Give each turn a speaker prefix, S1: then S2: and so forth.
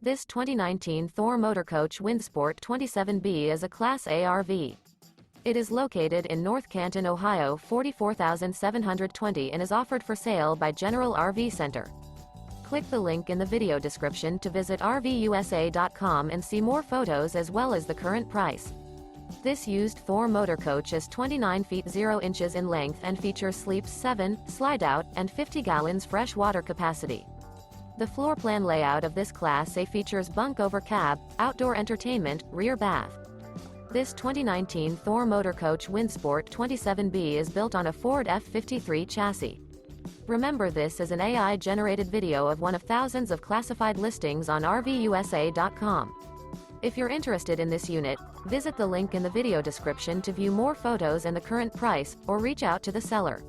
S1: This 2019 Thor Motor Coach Windsport 27B is a Class A RV. It is located in North Canton, Ohio 44,720 and is offered for sale by General RV Center. Click the link in the video description to visit RVUSA.com and see more photos as well as the current price. This used Thor Motor Coach is 29 feet 0 inches in length and features sleeps 7, Slideout, and 50 gallons fresh water capacity. The floor plan layout of this Class A features bunk over cab, outdoor entertainment, rear bath. This 2019 Thor Motor Coach Windsport 27B is built on a Ford F-53 chassis. Remember, this is an AI-generated video of one of thousands of classified listings on RVUSA.com. If you're interested in this unit, visit the link in the video description to view more photos and the current price, or reach out to the seller.